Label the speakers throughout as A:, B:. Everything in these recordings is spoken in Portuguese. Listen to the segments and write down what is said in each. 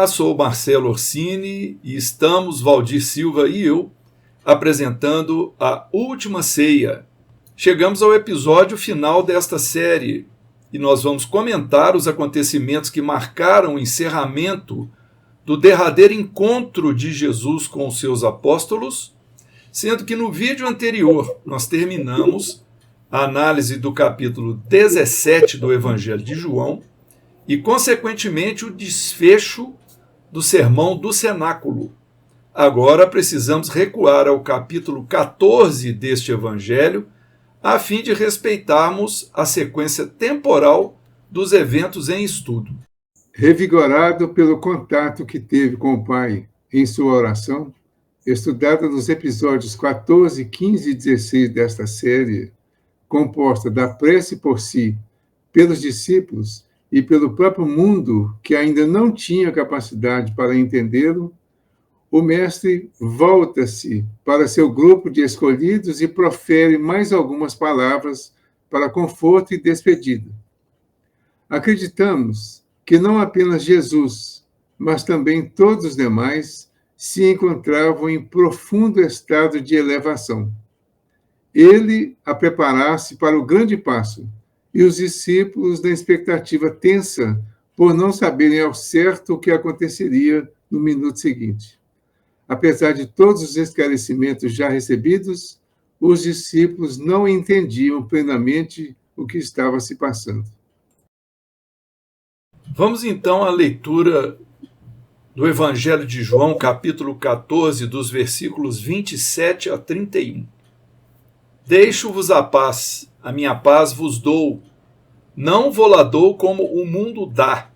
A: Olá, sou Marcelo Orsini e estamos, Valdir Silva e eu, apresentando a Última Ceia. Chegamos ao episódio final desta série e nós vamos comentar os acontecimentos que marcaram o encerramento do derradeiro encontro de Jesus com os seus apóstolos, sendo que no vídeo anterior nós terminamos a análise do capítulo 17 do Evangelho de João e, consequentemente, o desfecho do Sermão do Cenáculo. Agora precisamos recuar ao capítulo 14 deste Evangelho, a fim de respeitarmos a sequência temporal dos eventos em estudo.
B: Revigorado pelo contato que teve com o Pai em sua oração, estudada nos episódios 14, 15 e 16 desta série, composta da prece por si, pelos discípulos e pelo próprio mundo que ainda não tinha capacidade para entendê-lo, o mestre volta-se para seu grupo de escolhidos e profere mais algumas palavras para conforto e despedida. Acreditamos que não apenas Jesus, mas também todos os demais se encontravam em profundo estado de elevação. Ele a preparar-se para o grande passo, e os discípulos na expectativa tensa por não saberem ao certo o que aconteceria no minuto seguinte. Apesar de todos os esclarecimentos já recebidos, os discípulos não entendiam plenamente o que estava se passando.
A: Vamos então à leitura do Evangelho de João, capítulo 14, dos versículos 27 a 31. Deixo-vos a paz, a minha paz vos dou. Não vou-la dou como o mundo dá.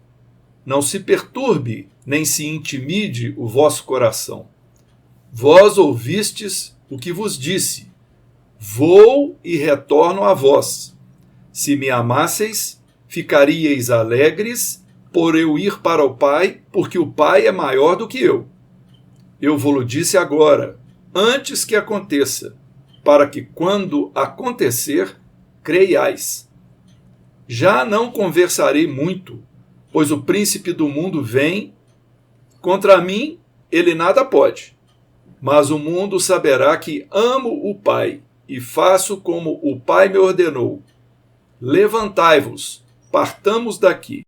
A: Não se perturbe, nem se intimide o vosso coração. Vós ouvistes o que vos disse. Vou e retorno a vós. Se me amasseis, ficaríeis alegres por eu ir para o Pai, porque o Pai é maior do que eu. Eu vou-lo disse agora, antes que aconteça, para que, quando acontecer, creiais. Já não conversarei muito, pois o príncipe do mundo vem. Contra mim, ele nada pode. Mas o mundo saberá que amo o Pai e faço como o Pai me ordenou. Levantai-vos, partamos daqui.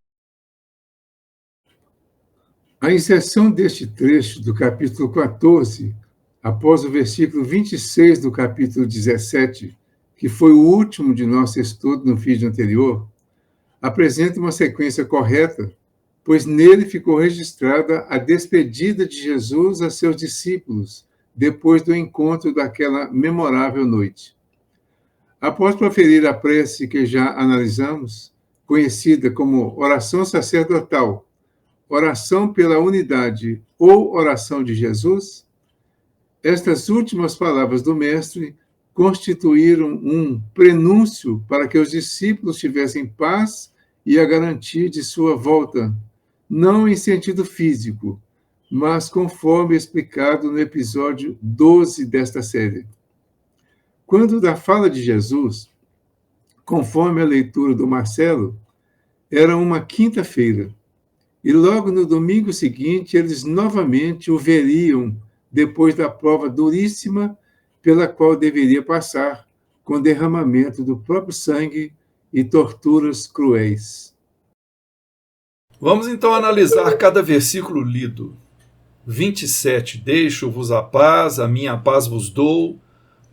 B: A inserção deste trecho do capítulo 14, após o versículo 26 do capítulo 17, que foi o último de nosso estudo no vídeo anterior, apresenta uma sequência correta, pois nele ficou registrada a despedida de Jesus a seus discípulos, depois do encontro daquela memorável noite. Após proferir a prece que já analisamos, conhecida como oração sacerdotal, oração pela unidade ou oração de Jesus, estas últimas palavras do Mestre constituíram um prenúncio para que os discípulos tivessem paz e a garantia de sua volta, não em sentido físico, mas conforme explicado no episódio 12 desta série. Quando da fala de Jesus, conforme a leitura do Marcelo, era uma quinta-feira, e logo no domingo seguinte eles novamente o veriam depois da prova duríssima pela qual deveria passar, com derramamento do próprio sangue e torturas cruéis.
A: Vamos então analisar cada versículo lido. 27. Deixo-vos a paz, a minha paz vos dou,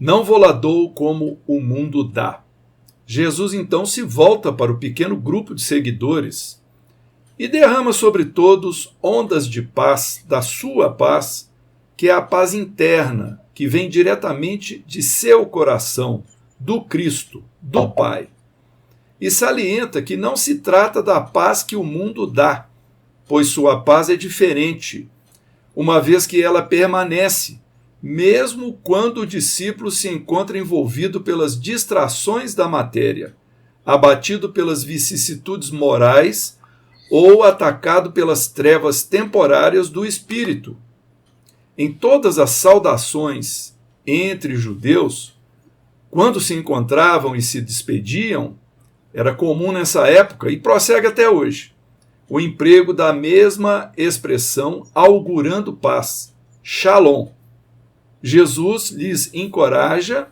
A: não vou-la dou como o mundo dá. Jesus então se volta para o pequeno grupo de seguidores e derrama sobre todos ondas de paz, da sua paz, que é a paz interna, que vem diretamente de seu coração, do Cristo, do Pai. E salienta que não se trata da paz que o mundo dá, pois sua paz é diferente, uma vez que ela permanece, mesmo quando o discípulo se encontra envolvido pelas distrações da matéria, abatido pelas vicissitudes morais ou atacado pelas trevas temporárias do espírito. Em todas as saudações entre judeus, quando se encontravam e se despediam, era comum nessa época e prossegue até hoje, o emprego da mesma expressão augurando paz, shalom. Jesus lhes encoraja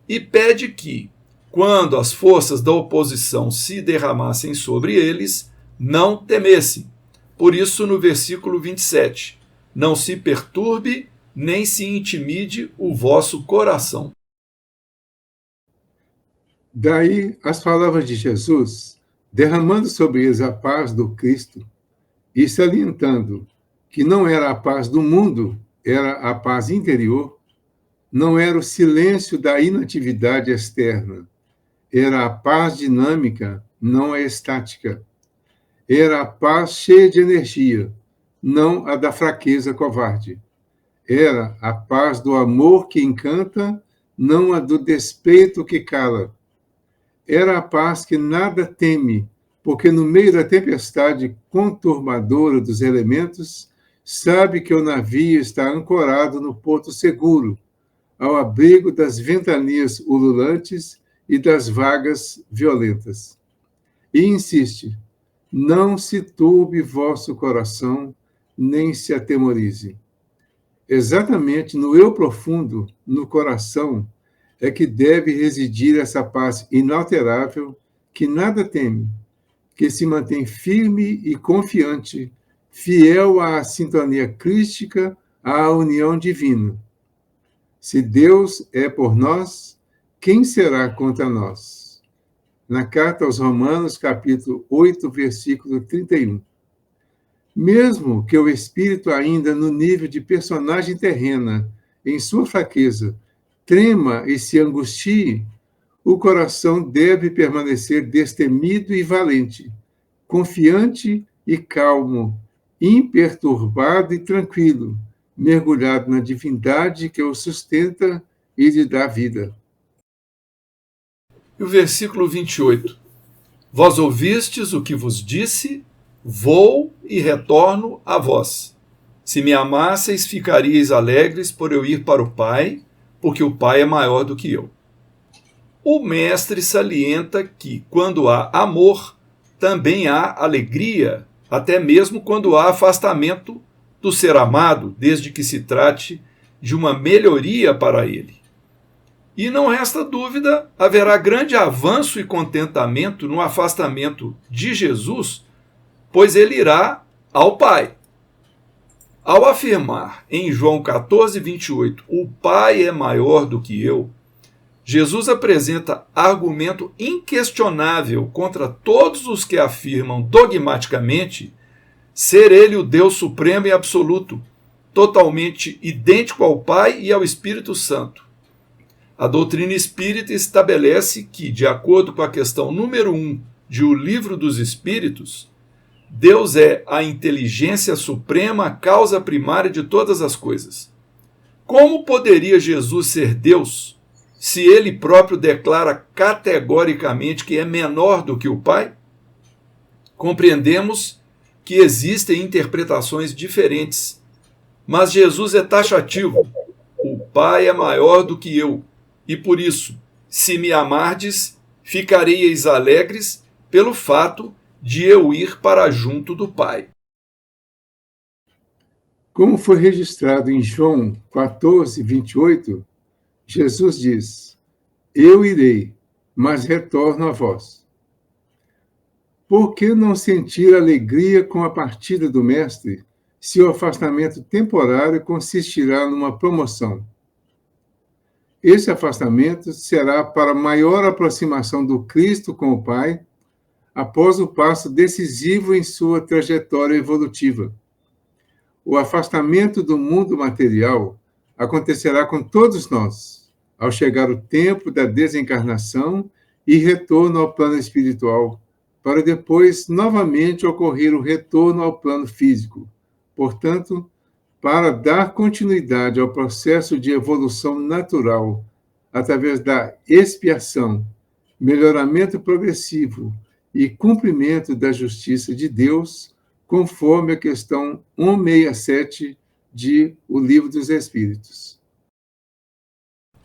A: e pede que, quando as forças da oposição se derramassem sobre eles, não temessem. Por isso, no versículo 27, não se perturbe nem se intimide o vosso coração.
B: Daí as palavras de Jesus, derramando sobre eles a paz do Cristo e salientando que não era a paz do mundo, era a paz interior, não era o silêncio da inatividade externa, era a paz dinâmica, não a estática. Era a paz cheia de energia, não a da fraqueza covarde. Era a paz do amor que encanta, não a do despeito que cala. Era a paz que nada teme, porque no meio da tempestade conturbadora dos elementos, sabe que o navio está ancorado no porto seguro, ao abrigo das ventanias ululantes e das vagas violentas. E insiste: não se turbe vosso coração, nem se atemorize. Exatamente no eu profundo, no coração, é que deve residir essa paz inalterável, que nada teme, que se mantém firme e confiante, fiel à sintonia crística, à união divina. Se Deus é por nós, quem será contra nós? Na carta aos Romanos, capítulo 8, versículo 31. Mesmo que o espírito, ainda no nível de personagem terrena, em sua fraqueza, trema e se angustie, o coração deve permanecer destemido e valente, confiante e calmo, imperturbado e tranquilo, mergulhado na divindade que o sustenta e lhe dá vida.
A: E o versículo 28. Vós ouvistes o que vos disse, vou e retorno a vós. Se me amasseis, ficaríeis alegres por eu ir para o Pai, porque o Pai é maior do que eu. O mestre salienta que, quando há amor, também há alegria, até mesmo quando há afastamento do ser amado, desde que se trate de uma melhoria para ele. E não resta dúvida, haverá grande avanço e contentamento no afastamento de Jesus, pois ele irá ao Pai. Ao afirmar em João 14, 28, o Pai é maior do que eu, Jesus apresenta argumento inquestionável contra todos os que afirmam dogmaticamente ser ele o Deus supremo e absoluto, totalmente idêntico ao Pai e ao Espírito Santo. A doutrina espírita estabelece que, de acordo com a questão número 1 de O Livro dos Espíritos, Deus é a inteligência suprema, a causa primária de todas as coisas. Como poderia Jesus ser Deus se ele próprio declara categoricamente que é menor do que o Pai? Compreendemos que existem interpretações diferentes, mas Jesus é taxativo. O Pai é maior do que eu, e por isso, se me amardes, ficareis alegres pelo fato de eu ir para junto do Pai.
B: Como foi registrado em João 14, 28, Jesus diz: eu irei, mas retorno a vós. Por que não sentir alegria com a partida do Mestre, se o afastamento temporário consistirá numa promoção? Esse afastamento será para maior aproximação do Cristo com o Pai, após o passo decisivo em sua trajetória evolutiva. O afastamento do mundo material acontecerá com todos nós, ao chegar o tempo da desencarnação e retorno ao plano espiritual, para depois novamente ocorrer o retorno ao plano físico. Portanto, para dar continuidade ao processo de evolução natural, através da expiação, melhoramento progressivo e cumprimento da justiça de Deus, conforme a questão 167 de O Livro dos Espíritos.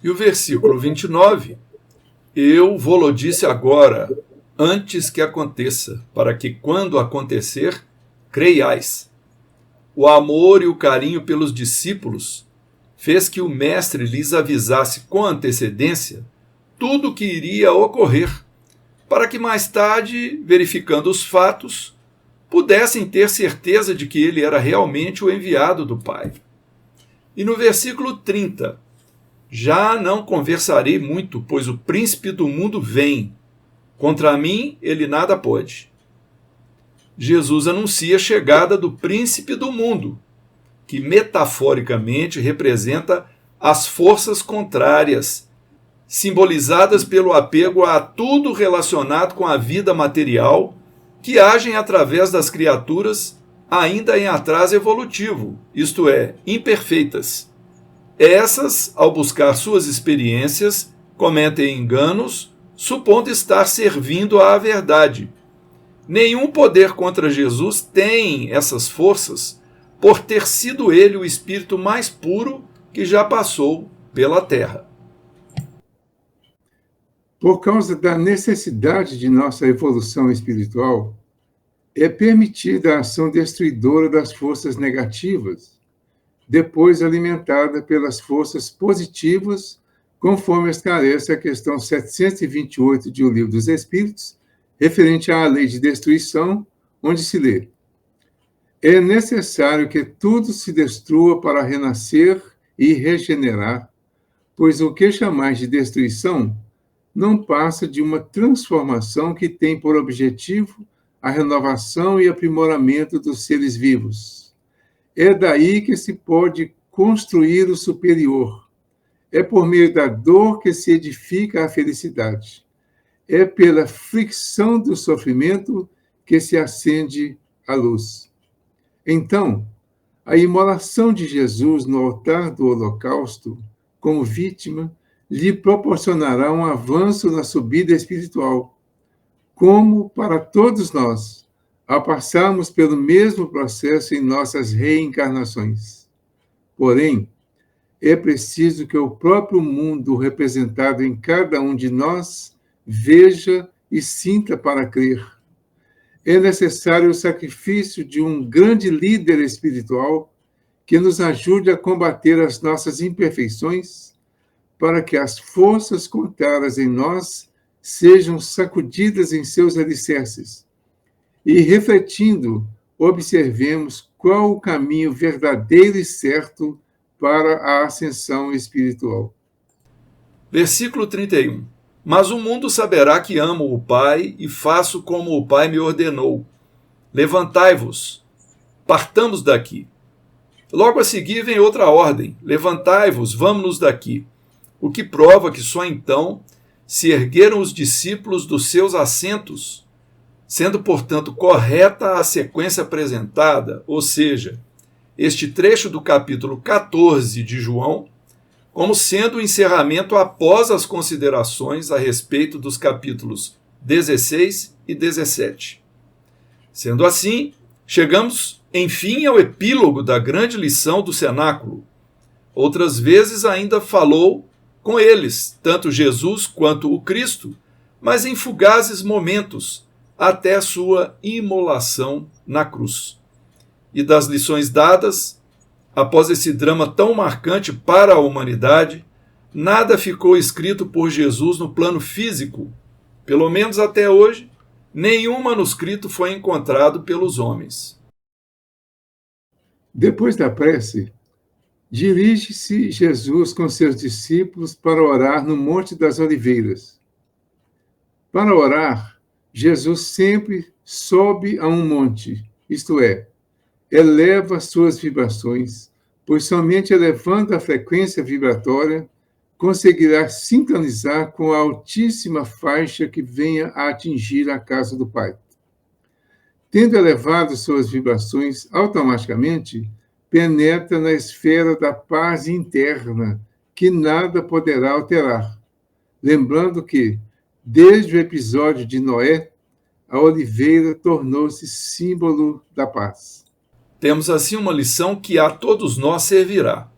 A: E o versículo 29, eu vô-lo disse agora, antes que aconteça, para que, quando acontecer, creiais. O amor e o carinho pelos discípulos fez que o mestre lhes avisasse com antecedência tudo o que iria ocorrer, para que mais tarde, verificando os fatos, pudessem ter certeza de que ele era realmente o enviado do Pai. E no versículo 30, já não conversarei muito, pois o príncipe do mundo vem. Contra mim ele nada pode. Jesus anuncia a chegada do príncipe do mundo, que metaforicamente representa as forças contrárias, simbolizadas pelo apego a tudo relacionado com a vida material, que agem através das criaturas ainda em atraso evolutivo, isto é, imperfeitas. Essas, ao buscar suas experiências, cometem enganos, supondo estar servindo à verdade. Nenhum poder contra Jesus tem essas forças, por ter sido ele o espírito mais puro que já passou pela terra.
B: Por causa da necessidade de nossa evolução espiritual, é permitida a ação destruidora das forças negativas, depois alimentada pelas forças positivas, conforme esclarece a questão 728 de O Livro dos Espíritos, referente à lei de destruição, onde se lê: é necessário que tudo se destrua para renascer e regenerar, pois o que chamais de destruição não passa de uma transformação que tem por objetivo a renovação e aprimoramento dos seres vivos. É daí que se pode construir o superior. É por meio da dor que se edifica a felicidade. É pela fricção do sofrimento que se acende a luz. Então, a imolação de Jesus no altar do holocausto, como vítima, lhe proporcionará um avanço na subida espiritual, como para todos nós, a passarmos pelo mesmo processo em nossas reencarnações. Porém, é preciso que o próprio mundo representado em cada um de nós veja e sinta para crer. É necessário o sacrifício de um grande líder espiritual que nos ajude a combater as nossas imperfeições, para que as forças contrárias em nós sejam sacudidas em seus alicerces. E, refletindo, observemos qual o caminho verdadeiro e certo para a ascensão espiritual.
A: Versículo 31. Mas o mundo saberá que amo o Pai e faço como o Pai me ordenou. Levantai-vos, partamos daqui. Logo a seguir vem outra ordem. Levantai-vos, vamos-nos daqui. O que prova que só então se ergueram os discípulos dos seus assentos, sendo, portanto, correta a sequência apresentada, ou seja, este trecho do capítulo 14 de João, como sendo o encerramento após as considerações a respeito dos capítulos 16 e 17. Sendo assim, chegamos, enfim, ao epílogo da grande lição do cenáculo. Outras vezes ainda falou com eles, tanto Jesus quanto o Cristo, mas em fugazes momentos, até a sua imolação na cruz. E das lições dadas, após esse drama tão marcante para a humanidade, nada ficou escrito por Jesus no plano físico. Pelo menos até hoje, nenhum manuscrito foi encontrado pelos homens.
B: Depois da prece, dirige-se Jesus com seus discípulos para orar no Monte das Oliveiras. Para orar, Jesus sempre sobe a um monte, isto é, eleva suas vibrações, pois somente elevando a frequência vibratória conseguirá sintonizar com a altíssima faixa que venha a atingir a casa do Pai. Tendo elevado suas vibrações, automaticamente penetra na esfera da paz interna, que nada poderá alterar. Lembrando que, desde o episódio de Noé, a oliveira tornou-se símbolo da paz.
A: Temos assim uma lição que a todos nós servirá.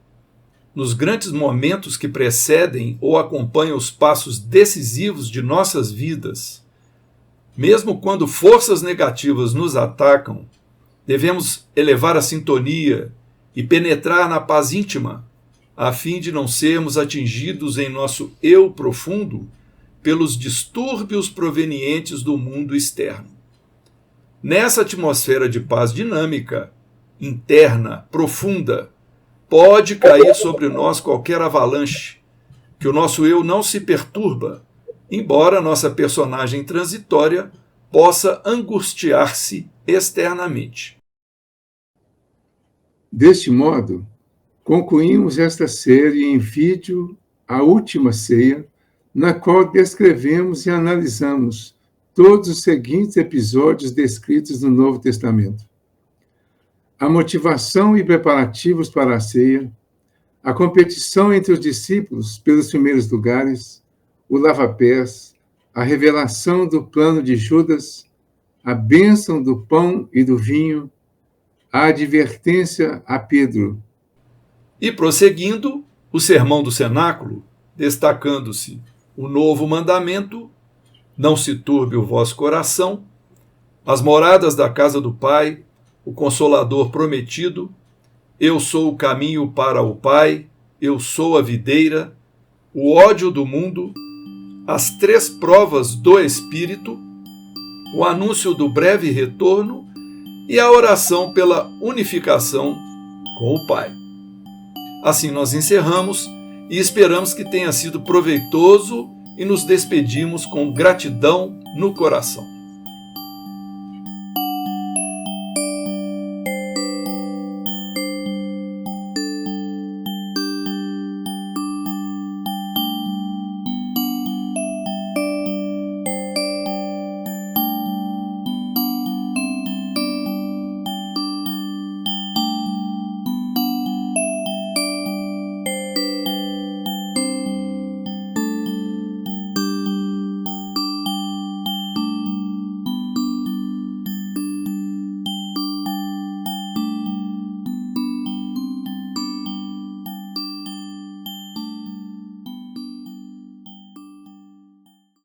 A: Nos grandes momentos que precedem ou acompanham os passos decisivos de nossas vidas, mesmo quando forças negativas nos atacam, Devemos elevar a sintonia e penetrar na paz íntima, a fim de não sermos atingidos em nosso eu profundo pelos distúrbios provenientes do mundo externo. Nessa atmosfera de paz dinâmica, interna, profunda, pode cair sobre nós qualquer avalanche, que o nosso eu não se perturba, embora nossa personagem transitória possa angustiar-se externamente.
B: Deste modo, concluímos esta série em vídeo, A Última Ceia, na qual descrevemos e analisamos todos os seguintes episódios descritos no Novo Testamento: a motivação e preparativos para a ceia, a competição entre os discípulos pelos primeiros lugares, o lava-pés, a revelação do plano de Judas, a bênção do pão e do vinho, a advertência a Pedro.
A: E prosseguindo, o sermão do cenáculo, destacando-se o novo mandamento: não se turbe o vosso coração, as moradas da casa do Pai, o Consolador prometido, eu sou o caminho para o Pai, eu sou a videira, o ódio do mundo, as 3 provas do Espírito, o anúncio do breve retorno e a oração pela unificação com o Pai. Assim nós encerramos e esperamos que tenha sido proveitoso e nos despedimos com gratidão no coração.